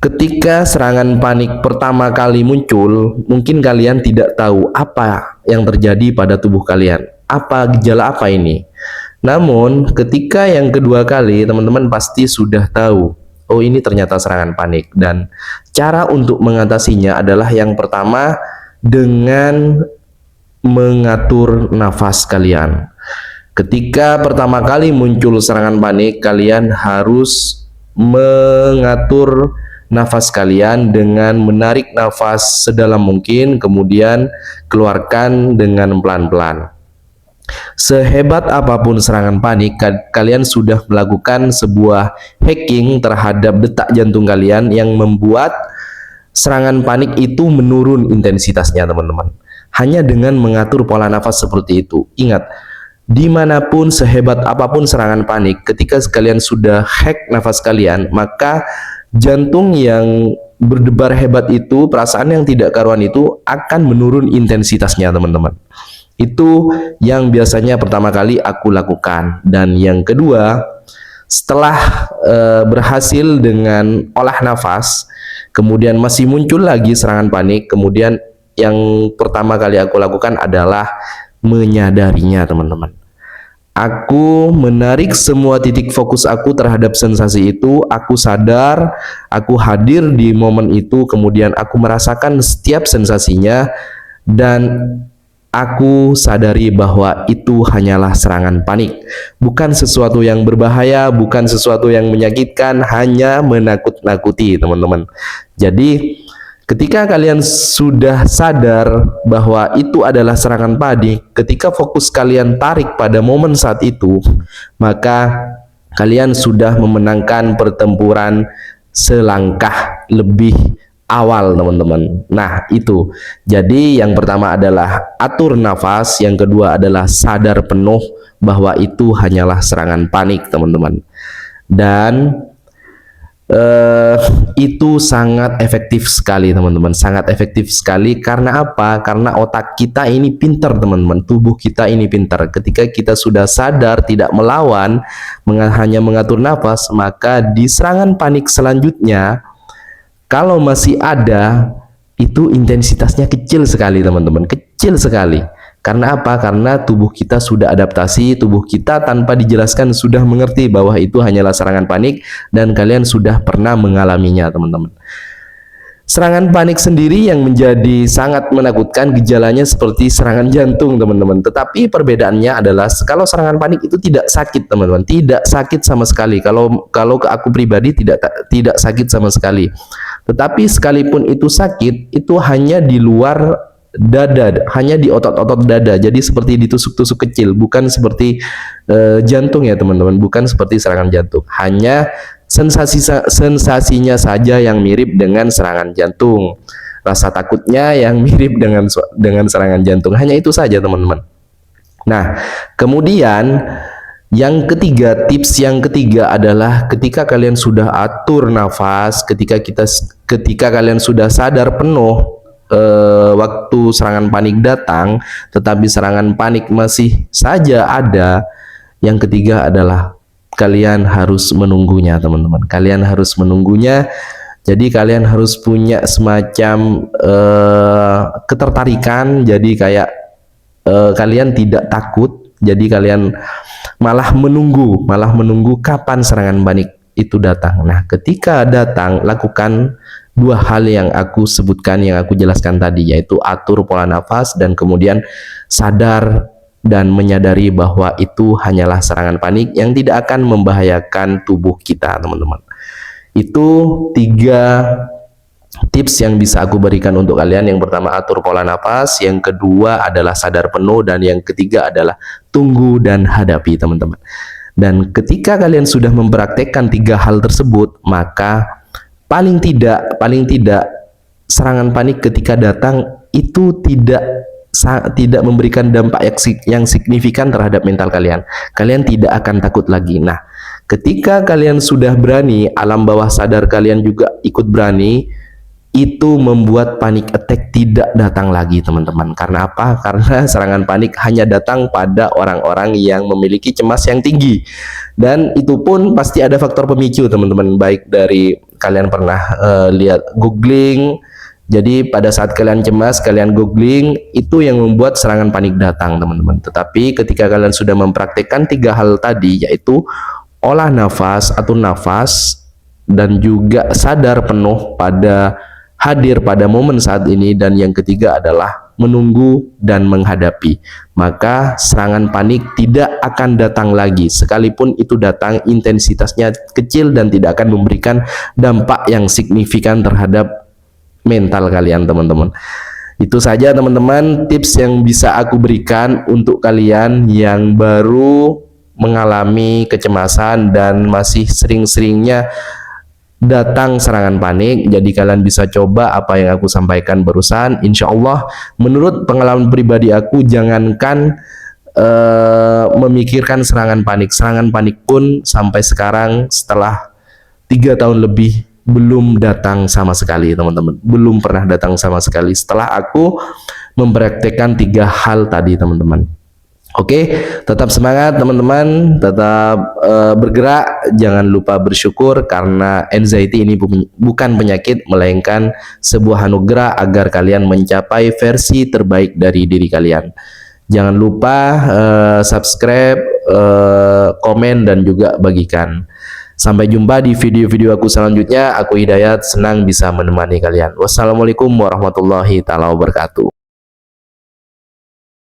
Ketika serangan panik pertama kali muncul, mungkin kalian tidak tahu apa yang terjadi pada tubuh kalian. Apa gejala apa ini? Namun, ketika yang kedua kali, teman-teman pasti sudah tahu, oh ini ternyata serangan panik. Dan cara untuk mengatasinya adalah yang pertama dengan mengatur nafas kalian. Ketika pertama kali muncul serangan panik, kalian harus mengatur nafas kalian dengan menarik nafas sedalam mungkin, kemudian keluarkan dengan pelan-pelan. Sehebat apapun serangan panik, kalian sudah melakukan sebuah hacking terhadap detak jantung kalian yang membuat serangan panik itu menurun intensitasnya, teman-teman. Hanya dengan mengatur pola nafas seperti itu. Ingat, dimanapun sehebat apapun serangan panik, ketika kalian sudah hack nafas kalian, maka jantung yang berdebar hebat itu, perasaan yang tidak karuan itu akan menurun intensitasnya, teman-teman. Itu yang biasanya pertama kali aku lakukan. Dan yang kedua, setelah berhasil dengan olah nafas, kemudian masih muncul lagi serangan panik, kemudian yang pertama kali aku lakukan adalah menyadarinya, teman-teman. Aku menarik semua titik fokus aku terhadap sensasi itu, aku sadar, aku hadir di momen itu, kemudian aku merasakan setiap sensasinya, dan aku sadari bahwa itu hanyalah serangan panik. Bukan sesuatu yang berbahaya, bukan sesuatu yang menyakitkan, hanya menakut-nakuti, teman-teman. Jadi, ketika kalian sudah sadar bahwa itu adalah serangan panik, ketika fokus kalian tarik pada momen saat itu, maka kalian sudah memenangkan pertempuran selangkah lebih awal, teman-teman. Nah, itu. Jadi yang pertama adalah atur nafas, yang kedua adalah sadar penuh bahwa itu hanyalah serangan panik, teman-teman. Dan itu sangat efektif sekali, teman-teman. Sangat efektif sekali. Karena apa? Karena otak kita ini pintar, teman-teman. Tubuh kita ini pintar. Ketika kita sudah sadar tidak melawan, hanya mengatur nafas, maka di serangan panik selanjutnya, kalau masih ada, itu intensitasnya kecil sekali, teman-teman. Kecil sekali. Karena apa? Karena tubuh kita sudah adaptasi, tubuh kita tanpa dijelaskan sudah mengerti bahwa itu hanyalah serangan panik, dan kalian sudah pernah mengalaminya, teman-teman. Serangan panik sendiri yang menjadi sangat menakutkan, gejalanya seperti serangan jantung, teman-teman. Tetapi perbedaannya adalah kalau serangan panik itu tidak sakit, teman-teman. Tidak sakit sama sekali. Kalau ke aku pribadi tidak sakit sama sekali. Tetapi sekalipun itu sakit, itu hanya di luar dada, hanya di otot-otot dada. Jadi seperti ditusuk-tusuk kecil, bukan seperti jantung ya, teman-teman. Bukan seperti serangan jantung. Hanya sensasinya saja yang mirip dengan serangan jantung. Rasa takutnya yang mirip dengan serangan jantung. Hanya itu saja, teman-teman. Nah, kemudian yang ketiga, tips yang ketiga adalah ketika kalian sudah atur nafas, ketika kalian sudah sadar penuh waktu serangan panik datang, tetapi serangan panik masih saja ada, yang ketiga adalah kalian harus menunggunya, teman-teman. Kalian harus menunggunya. Jadi kalian harus punya semacam ketertarikan. Jadi kayak kalian tidak takut. Jadi kalian malah menunggu kapan serangan panik itu datang. Nah, ketika datang, lakukan dua hal yang aku sebutkan, yang aku jelaskan tadi, yaitu atur pola nafas dan kemudian sadar dan menyadari bahwa itu hanyalah serangan panik yang tidak akan membahayakan tubuh kita, teman-teman. Itu 3 tips yang bisa aku berikan untuk kalian. Yang pertama, atur pola nafas, yang kedua adalah sadar penuh, dan yang ketiga adalah tunggu dan hadapi, teman-teman. Dan ketika kalian sudah mempraktekkan 3 hal tersebut, maka paling tidak serangan panik ketika datang itu tidak memberikan dampak yang signifikan terhadap mental kalian. Kalian tidak akan takut lagi. Nah, ketika kalian sudah berani, alam bawah sadar kalian juga ikut berani, itu membuat panic attack tidak datang lagi, teman-teman. Karena apa? Karena serangan panik hanya datang pada orang-orang yang memiliki cemas yang tinggi. Dan itu pun pasti ada faktor pemicu, teman-teman, baik dari kalian pernah lihat googling. Jadi pada saat kalian cemas, kalian googling, itu yang membuat serangan panik datang, teman-teman. Tetapi ketika kalian sudah mempraktikkan 3 hal tadi, yaitu olah nafas atau nafas, dan juga sadar penuh pada hadir pada momen saat ini, dan yang ketiga adalah menunggu dan menghadapi, maka serangan panik tidak akan datang lagi. Sekalipun itu datang, intensitasnya kecil dan tidak akan memberikan dampak yang signifikan terhadap mental kalian, teman-teman. Itu saja, teman-teman, tips yang bisa aku berikan untuk kalian yang baru mengalami kecemasan dan masih sering-seringnya datang serangan panik. Jadi kalian bisa coba apa yang aku sampaikan barusan. Insya Allah, menurut pengalaman pribadi aku, jangankan memikirkan serangan panik pun sampai sekarang setelah 3 tahun lebih belum datang sama sekali, teman-teman. Belum pernah datang sama sekali setelah aku mempraktekkan 3 hal tadi, teman-teman. Oke, tetap semangat, teman-teman. Tetap bergerak. Jangan lupa bersyukur, karena anxiety ini bukan penyakit, melainkan sebuah anugerah agar kalian mencapai versi terbaik dari diri kalian. Jangan lupa subscribe, komen, dan juga bagikan. Sampai jumpa di video-video aku selanjutnya. Aku Hidayat, senang bisa menemani kalian. Wassalamualaikum warahmatullahi taala wabarakatuh.